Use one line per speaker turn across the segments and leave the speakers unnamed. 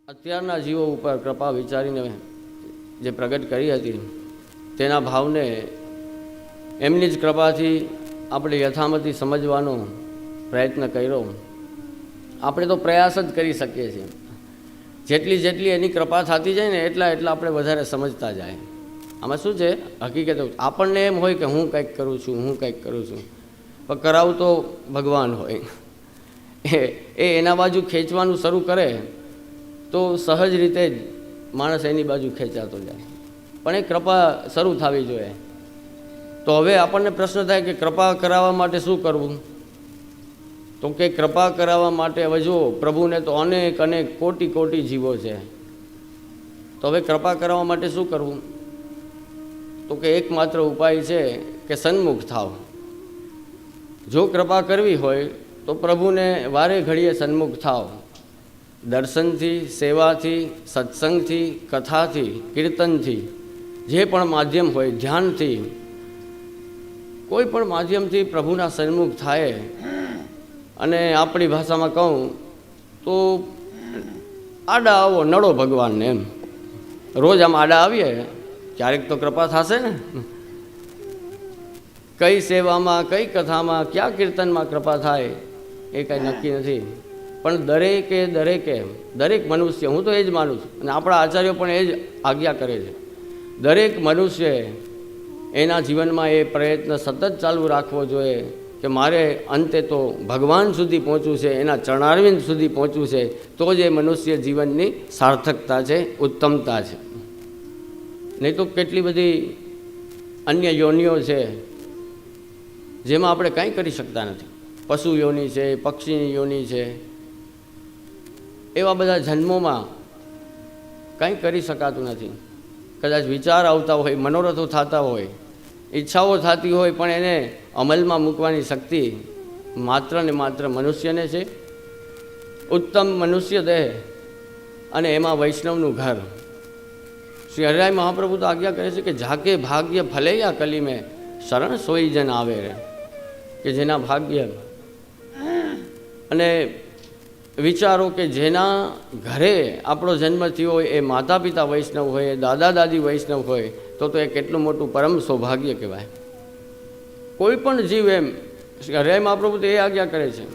અત્યારના જીવો ઉપર કૃપા વિચારીને જે પ્રગટ કરી હતી તેના ભાવને એમની જ કૃપાથી આપણે યથામતી સમજવાનો પ્રયત્ન કર્યો. આપણે તો પ્રયાસ જ કરી શકીએ છીએ. જેટલી જેટલી એની કૃપા થતી જાય ને એટલા એટલા આપણે વધારે સમજતા જાય. આમાં શું છે, હકીકત આપણને એમ હોય કે હું કંઈક કરું છું, હું કંઈક કરું છું, પણ કરાવું તો ભગવાન હોય. એ એના બાજુ ખેંચવાનું શરૂ કરે તો સહજ રીતે જ માણસ એની બાજુ ખેંચાતો જાય. પણ એ કૃપા શરૂ થવી જોઈએ. તો હવે આપણને પ્રશ્ન થાય કે કૃપા કરાવવા માટે શું કરવું? તો કે કૃપા કરાવવા માટે હવે જુઓ, પ્રભુને તો અનેક અનેક કોટી કોટી જીવો છે. તો હવે કૃપા કરાવવા માટે શું કરવું? તો કે એકમાત્ર ઉપાય છે કે સન્મુખ થાવ. જો કૃપા કરવી હોય તો પ્રભુને વારે ઘડીએ સન્મુખ થાવ. દર્શનથી, સેવાથી, સત્સંગથી, કથાથી, કીર્તનથી, જે પણ માધ્યમ હોય, ધ્યાનથી, કોઈ પણ માધ્યમથી પ્રભુના સન્મુખ થાય. અને આપણી ભાષામાં કહું તો આડા આવો નડો ભગવાનને. એમ રોજ આમ આડા આવીએ ક્યારેક તો કૃપા થશે ને. કઈ સેવામાં, કઈ કથામાં, ક્યાં કીર્તનમાં કૃપા થાય એ કાંઈ નક્કી નથી. પણ દરેક મનુષ્ય, હું તો એ જ માનું છું અને આપણા આચાર્યો પણ એ જ આજ્ઞા કરે છે, દરેક મનુષ્ય એના જીવનમાં એ પ્રયત્ન સતત ચાલુ રાખવો જોઈએ કે મારે અંતે તો ભગવાન સુધી પહોંચવું છે, એના ચરણારવિંદ સુધી પહોંચવું છે. તો જ એ મનુષ્ય જીવનની સાર્થકતા છે, ઉત્તમતા છે. નહીં તો કેટલી બધી અન્ય યોનિઓ છે જેમાં આપણે કંઈ કરી શકતા નથી. પશુ યોની છે, પક્ષીની યોની છે, એવા બધા જન્મોમાં કંઈ કરી શકાતું નથી. કદાચ વિચાર આવતા હોય, મનોરથો થતા હોય, ઈચ્છાઓ થતી હોય, પણ એને અમલમાં મૂકવાની શક્તિ માત્ર ને માત્ર મનુષ્યને છે. ઉત્તમ મનુષ્ય દેહ અને એમાં વૈષ્ણવનું ઘર. શ્રી હરિરાય મહાપ્રભુ તો આજ્ઞા કરે છે કે જાકે ભાગ્ય ફલૈયા કલી મેં શરણ સોઈ જન આવે રે. કે જેના ભાગ્ય અને વિચારો કે જેના ઘરે આપણો જન્મ થયો હોય એ માતા પિતા વૈષ્ણવ હોય, દાદા દાદી વૈષ્ણવ હોય, તો એ કેટલું મોટું પરમ સૌભાગ્ય કહેવાય. કોઈ પણ જીવ, એમ હરિરાય મહાપ્રભુ તો એ આજ્ઞા કરે છે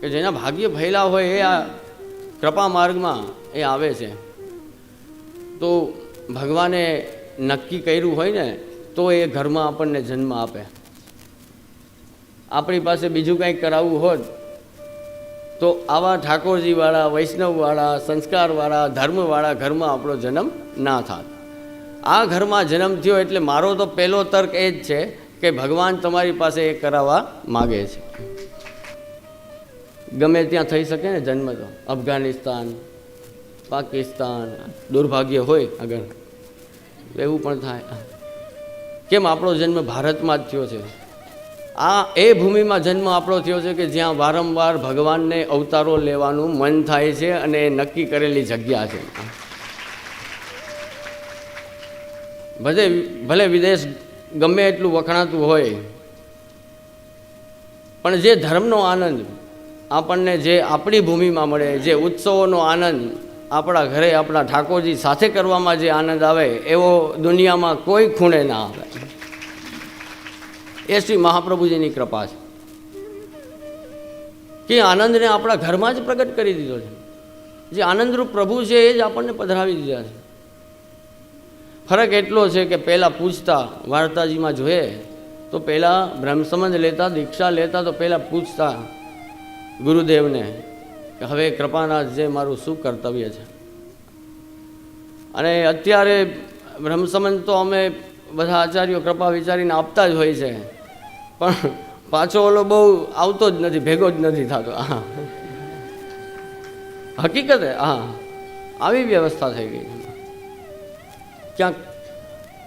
કે જેના ભાગ્ય ભયેલા હોય એ આ કૃપા માર્ગમાં એ આવે છે. તો ભગવાને નક્કી કર્યું હોય ને તો એ ઘરમાં આપણને જન્મ આપે. આપણી પાસે બીજું કંઈક કરાવવું હોત તો આવા ઠાકોરજીવાળા, વૈષ્ણવવાળા, સંસ્કારવાળા, ધર્મવાળા ઘરમાં આપણો જન્મ ના થાત. આ ઘરમાં જન્મ થયો એટલે મારો તો પહેલો તર્ક એ જ છે કે ભગવાન તમારી પાસે એ કરાવવા માગે છે. ગમે ત્યાં થઈ શકે ને જન્મ, તો અફઘાનિસ્તાન, પાકિસ્તાન, દુર્ભાગ્ય હોય અગર એવું પણ થાય. કેમ આપણો જન્મ ભારતમાં જ થયો છે? આ એ ભૂમિમાં જન્મ આપણો થયો છે કે જ્યાં વારંવાર ભગવાનને અવતારો લેવાનું મન થાય છે અને એ નક્કી કરેલી જગ્યા છે. ભલે વિદેશ ગમે એટલું વખણાતું હોય, પણ જે ધર્મનો આનંદ આપણને જે આપણી ભૂમિમાં મળે, જે ઉત્સવોનો આનંદ આપણા ઘરે આપણા ઠાકોરજી સાથે કરવામાં જે આનંદ આવે એવો દુનિયામાં કોઈ ખૂણે ના આવે. એ શ્રી મહાપ્રભુજીની કૃપા છે કે આનંદને આપણા ઘરમાં જ પ્રગટ કરી દીધો છે. જે આનંદરૂપ પ્રભુ છે એ જ આપણને પધરાવી દીધા છે. ફરક એટલો છે કે પહેલાં પૂછતા, વાર્તાજીમાં જોઈએ તો પહેલાં બ્રહ્મસંબંધ લેતા, દીક્ષા લેતા તો પહેલાં પૂછતા ગુરુદેવને કે હવે કૃપાનાથ જે મારું શું કર્તવ્ય છે. અને અત્યારે બ્રહ્મસંબંધ તો અમે બધા આચાર્યો કૃપા વિચારીને આપતા જ હોય છે, પણ પાછો ઓલો બહુ આવતો જ નથી, ભેગો જ નથી થતો. હા, હકીકત હા, આવી વ્યવસ્થા થઈ ગઈ. ક્યાંક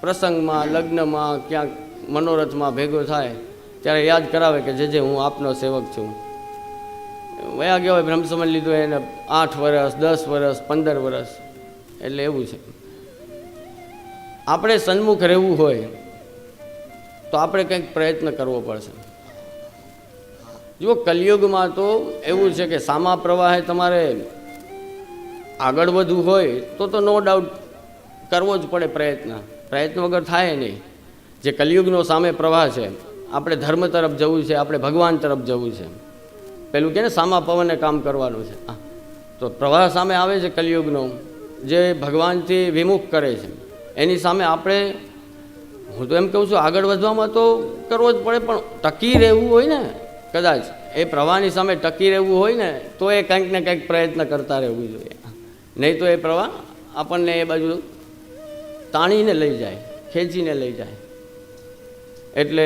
પ્રસંગમાં, લગ્નમાં, ક્યાંક મનોરથમાં ભેગો થાય ત્યારે યાદ કરાવે કે જે હું આપનો સેવક છું. વયા ગયા હોય, બ્રહ્મસંબંધ લીધો એને 8 વર્ષ, 10 વર્ષ, 15 વર્ષ, એટલે એવું છે. આપણે સન્મુખ રહેવું હોય તો આપણે કંઈક પ્રયત્ન કરવો પડશે. જુઓ, કલિયુગમાં તો એવું છે કે સામા પ્રવાહે તમારે આગળ વધવું હોય તો નો ડાઉટ કરવો જ પડે પ્રયત્ન વગર થાય નહીં. જે કલિયુગનો સામે પ્રવાહ છે, આપણે ધર્મ તરફ જવું છે, આપણે ભગવાન તરફ જવું છે. પેલું કે ને સામા પવને કામ કરવાનું છે. તો પ્રવાહ સામે આવે છે કલિયુગનો, જે ભગવાનથી વિમુખ કરે છે. એની સામે આપણે, હું તો એમ કહું છું, આગળ વધવામાં તો કરવો જ પડે, પણ ટકી રહેવું હોય ને, કદાચ એ પ્રવાહની સામે ટકી રહેવું હોય ને, તો એ કંઈક ને કંઈક પ્રયત્ન કરતા રહેવું જોઈએ. નહીં તો એ પ્રવાહ આપણને એ બાજુ તાણીને લઈ જાય, ખેંચીને લઈ જાય. એટલે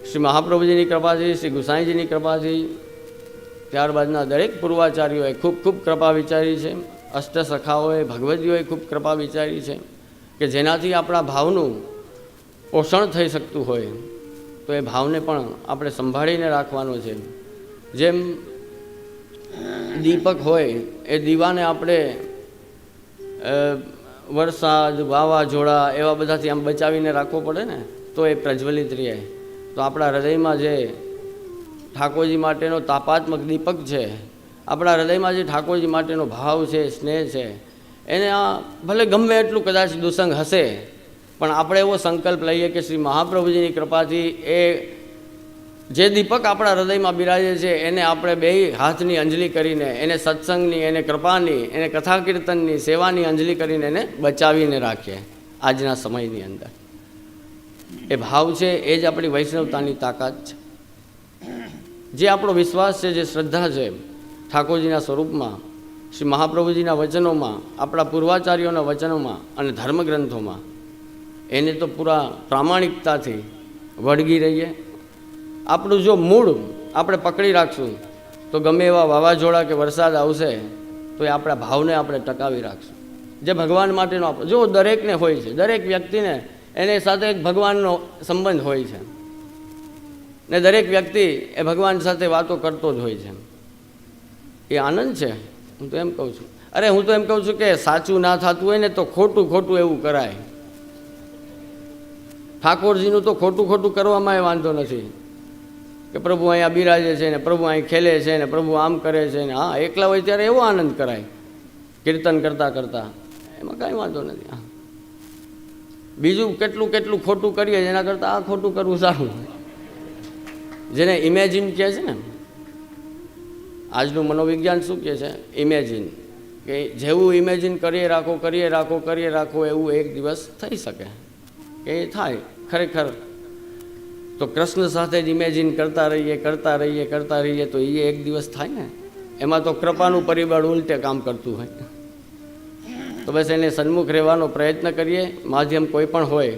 શ્રી મહાપ્રભુજીની કૃપાથી, શ્રી ગુસાઈજીની કૃપાથી, ત્યારબાદના દરેક પૂર્વાચાર્યોએ ખૂબ ખૂબ કૃપા વિચારી છે. અષ્ટસખાઓએ, ભગવદીઓએ ખૂબ કૃપા વિચારી છે કે જેનાથી આપણા ભાવનું પોષણ થઈ શકતું હોય તો એ ભાવને પણ આપણે સંભાળીને રાખવાનો છે. જેમ દીપક હોય, એ દીવાને આપણે વરસાદ, વાવાઝોડા એવા બધાથી આમ બચાવીને રાખવો પડે ને, તો એ પ્રજ્વલિત રહે. તો આપણા હૃદયમાં જે ઠાકોરજી માટેનો તાપાત્મક દીપક છે, આપણા હૃદયમાં જે ઠાકોરજી માટેનો ભાવ છે, સ્નેહ છે, એને આ ભલે ગમે એટલું કદાચ દુસંગ હશે, પણ આપણે એવો સંકલ્પ લઈએ કે શ્રી મહાપ્રભુજીની કૃપાથી એ જે દીપક આપણા હૃદયમાં બિરાજે છે એને આપણે બે હાથની અંજલિ કરીને, એને સત્સંગની, એને કૃપાની, એને કથા કીર્તનની, સેવાની અંજલિ કરીને એને બચાવીને રાખીએ આજના સમયની અંદર. એ ભાવ છે, એ જ આપણી વૈષ્ણવતાની તાકાત છે. જે આપણો વિશ્વાસ છે, જે શ્રદ્ધા છે ઠાકોરજીના સ્વરૂપમાં, શ્રી મહાપ્રભુજીના વચનોમાં, આપણા પૂર્વાચાર્યોના વચનોમાં અને ધર્મગ્રંથોમાં, એને તો પૂરા પ્રામાણિકતાથી વળગી રહીએ. આપણું જો મૂળ આપણે પકડી રાખશું તો ગમે એવા વાવાઝોડા કે વરસાદ આવશે તો એ આપણા ભાવને આપણે ટકાવી રાખશું. જે ભગવાન માટેનો આપણો, જો દરેકને હોય છે, દરેક વ્યક્તિને એની સાથે એક ભગવાનનો સંબંધ હોય છે ને દરેક વ્યક્તિ એ ભગવાન સાથે વાતો કરતો જ હોય છે. એ આનંદ છે. હું તો એમ કહું છું, હું તો એમ કહું છું કે સાચું ના થતું હોય ને તો ખોટું એવું કરાય. ઠાકોરજીનું તો ખોટું કરવામાં એ વાંધો નથી કે પ્રભુ અહીંયા બિરાજે છે ને પ્રભુ અહીં ખેલે છે ને પ્રભુ આમ કરે છે ને. હા, એકલા હોય ત્યારે એવો આનંદ કરાય કીર્તન કરતાં, એમાં કાંઈ વાંધો નથી. હા, બીજું કેટલું ખોટું કરીએ એના કરતાં આ ખોટું કરવું સારું. જેને ઇમેજિન કહે છે ને, આજનું મનોવિજ્ઞાન શું કહે છે? ઇમેજિન, કે જેવું ઇમેજિન કરીએ રાખો એવું એક દિવસ થઈ શકે કે એ થાય ખરેખર. તો કૃષ્ણ સાથે જ ઇમેજિન કરતા રહીએ તો એ એક દિવસ થાય ને. એમાં તો કૃપાનું પરિબળ ઉલટે કામ કરતું હોય. તો બસ એને સન્મુખ રહેવાનો પ્રયત્ન કરીએ. માધ્યમ કોઈ પણ હોય,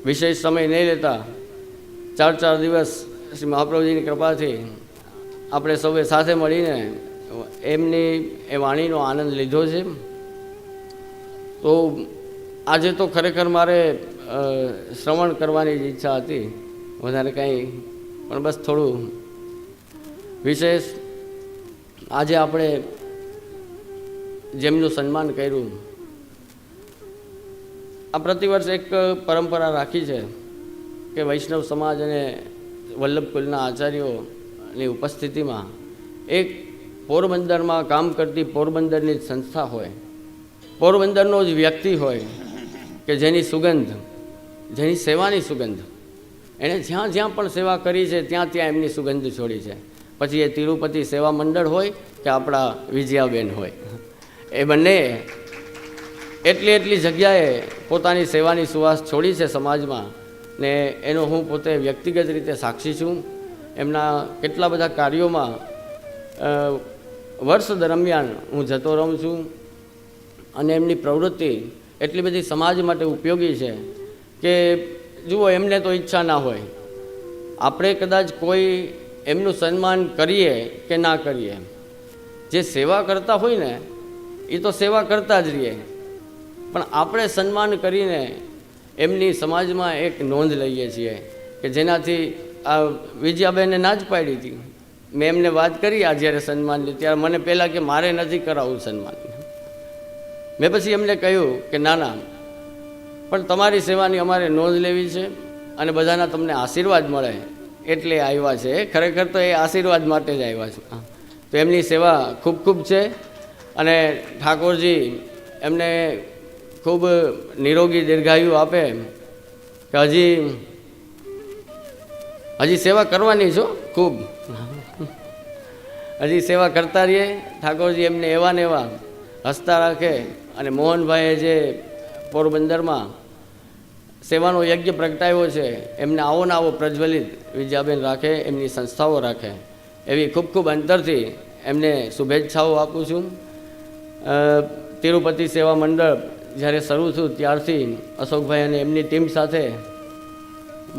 વિશેષ સમય નહીં લેતા, 4 દિવસ શ્રી મહાપ્રભુજીની કૃપાથી આપણે સૌએ સાથે મળીને એમની એ વાણીનો આનંદ લીધો છે. તો આજે તો ખરેખર મારે શ્રવણ કરવાની જ ઈચ્છા હતી, વધારે કંઈ, પણ બસ થોડું વિશેષ આજે આપણે જેમનું સન્માન કર્યું, આ પ્રતિવર્ષ એક પરંપરા રાખી છે કે વૈષ્ણવ સમાજ અને વલ્લભકુલના આચાર્યોની ઉપસ્થિતિમાં એક પોરબંદરમાં કામ કરતી પોરબંદરની જ સંસ્થા હોય, પોરબંદરનો જ વ્યક્તિ હોય કે જેની સુગંધ, જેની સેવાની સુગંધ, એણે જ્યાં પણ સેવા કરી છે ત્યાં એમની સુગંધ છોડી છે. પછી એ તિરુપતિ સેવા મંડળ હોય કે આપણા વિજયાબેન હોય, એ બંને એટલી જગ્યાએ પોતાની સેવાની સુવાસ છોડી છે સમાજમાં, ને એનો હું પોતે વ્યક્તિગત રીતે સાક્ષી છું. એમના કેટલા બધા કાર્યોમાં વર્ષ દરમિયાન હું જતો રહું છું અને એમની પ્રવૃત્તિ એટલી બધી સમાજ માટે ઉપયોગી છે કે જુઓ, એમને તો ઈચ્છા ના હોય, આપણે કદાચ કોઈ એમનું સન્માન કરીએ કે ના કરીએ, જે સેવા કરતા હોય ને એ તો સેવા કરતા જ રહીએ, પણ આપણે સન્માન કરીને એમની સમાજમાં એક નોંધ લઈએ છીએ કે જેનાથી આ વિજયાબેને ના જ પાડી હતી. મેં એમને વાત કરી આ જ્યારે સન્માનની, ત્યારે મને પહેલાં કે મારે નથી કરાવવું સન્માન. મેં પછી એમને કહ્યું કે ના, પણ તમારી સેવાની અમારે નોંધ લેવી છે અને બધાના તમને આશીર્વાદ મળે એટલે આવ્યા છે, ખરેખર તો એ આશીર્વાદ માટે જ આવ્યા છે. તો એમની સેવા ખૂબ ખૂબ છે અને ઠાકોરજી એમને ખૂબ નિરોગી દીર્ઘાયુ આપે કે હજી સેવા કરવાની છો ખૂબ, હજી સેવા કરતા રહીએ. ઠાકોરજી એમને એવા ને એવા હસતા રાખે અને મોહનભાઈએ જે પોરબંદરમાં સેવાનો યજ્ઞ પ્રગટાવ્યો છે એમને આવો ને આવો પ્રજ્વલિત વિજયાબેન રાખે, એમની સંસ્થાઓ રાખે, એવી ખૂબ ખૂબ અંતરથી એમને શુભેચ્છાઓ આપું છું. તિરુપતિ સેવા મંડળ જ્યારે શરૂ થયું ત્યારથી અશોકભાઈ અને એમની ટીમ સાથે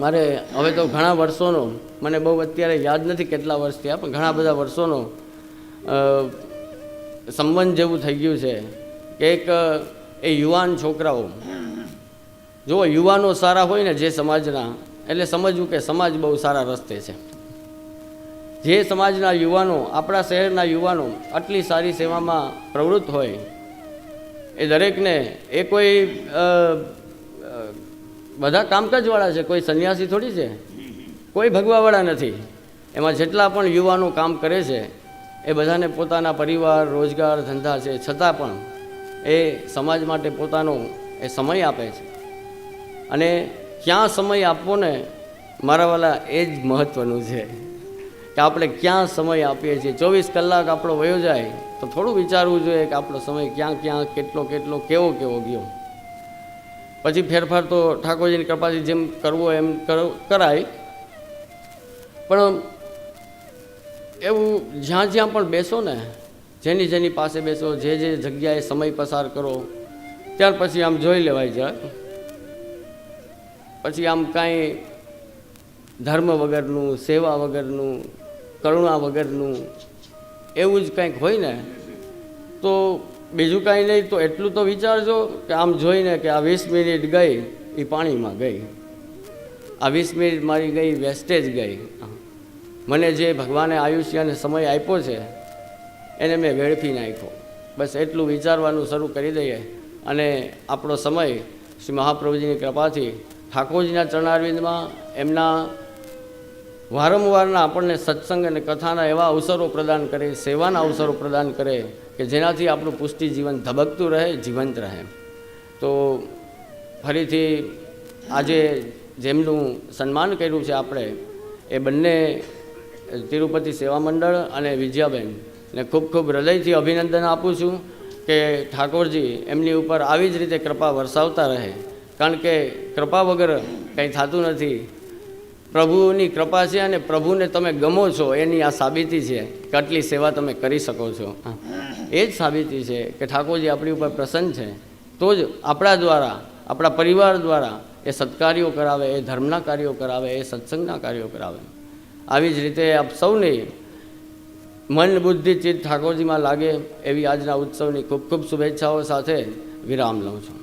મારે હવે તો ઘણા વર્ષોનો, મને બહુ અત્યારે યાદ નથી કેટલા વર્ષ થયા, પણ ઘણા બધા વર્ષોનો સંબંધ જેવું થઈ ગયું છે કે એક એ યુવાન છોકરાઓ, જો યુવાનો સારા હોય ને જે સમાજના, એટલે સમજવું કે સમાજ બહુ સારા રસ્તે છે. જે સમાજના યુવાનો, આપણા શહેરના યુવાનો આટલી સારી સેવામાં પ્રવૃત્ત હોય એ દરેકને, એ કોઈ બધા કામકાજવાળા છે, કોઈ સંન્યાસી થોડી છે, કોઈ ભગવાવાળા નથી. એમાં જેટલા પણ યુવાનો કામ કરે છે એ બધાને પોતાના પરિવાર, રોજગાર, ધંધા છે, છતાં પણ એ સમાજ માટે પોતાનો એ સમય આપે છે. અને ક્યાં સમય આપવો ને મારા વાલા, એ જ મહત્ત્વનું છે કે આપણે ક્યાં સમય આપીએ છીએ. 24 કલાક આપણો વયો જાય તો થોડું વિચારવું જોઈએ કે આપણો સમય ક્યાં ક્યાં કેટલો કેટલો કેવો કેવો ગયો. પછી ફેરફાર તો ઠાકોરજીની કૃપાથી જેમ કરવો એમ કરાય, પણ એવું જ્યાં જ્યાં પણ બેસો ને, જેની પાસે બેસો, જે જગ્યાએ સમય પસાર કરો, ત્યાર પછી આમ જોઈ લેવાય જાય, પછી આમ કાંઈ ધર્મ વગરનું, સેવા વગરનું, કરુણા વગરનું એવું જ કંઈક હોય ને તો બીજું કાંઈ નહીં તો એટલું તો વિચારજો કે આમ જોઈને કે આ 20 મિનિટ ગઈ એ પાણીમાં ગઈ, આ 20 મિનિટ મારી ગઈ વેસ્ટેજ ગઈ. મને જે ભગવાને આયુષ્ય અને સમય આપ્યો છે એને મેં વેડફી નાખ્યો. બસ એટલું વિચારવાનું શરૂ કરી દઈએ અને આપણો સમય શ્રી મહાપ્રભુજીની કૃપાથી ઠાકોરજીના ચરણારવિંદમાં એમના વારંવારના આપણને સત્સંગ અને કથાના એવા અવસરો પ્રદાન કરે, સેવાના અવસરો પ્રદાન કરે કે જેનાથી આપણું પુષ્ટિ જીવન ધબકતું રહે, જીવંત રહે. તો ફરીથી આજે જેમનું સન્માન કર્યું છે આપણે, એ બંને તિરુપતિ સેવા મંડળ અને વિજયાબેનને ખૂબ ખૂબ હૃદયથી અભિનંદન આપું છું કે ઠાકોરજી એમની ઉપર આવી જ રીતે કૃપા વરસાવતા રહે, કારણ કે કૃપા વગર કંઈ થતું નથી. પ્રભુની કૃપા છે અને પ્રભુને તમે ગમો છો એની આ સાબિતી છે કે આટલી સેવા તમે કરી શકો છો. એ જ સાબિતી છે કે ઠાકોરજી આપણી ઉપર પ્રસન્ન છે, તો જ આપણા દ્વારા, આપણા પરિવાર દ્વારા એ સત્કાર્યો કરાવે, એ ધર્મના કાર્યો કરાવે, એ સત્સંગના કાર્યો કરાવે. આવી જ રીતે આપ સૌને મન, બુદ્ધિ, ચિત્ત ઠાકોરજીમાં લાગે એવી આજના ઉત્સવની ખૂબ ખૂબ શુભેચ્છાઓ સાથે વિરામ લઉં છું.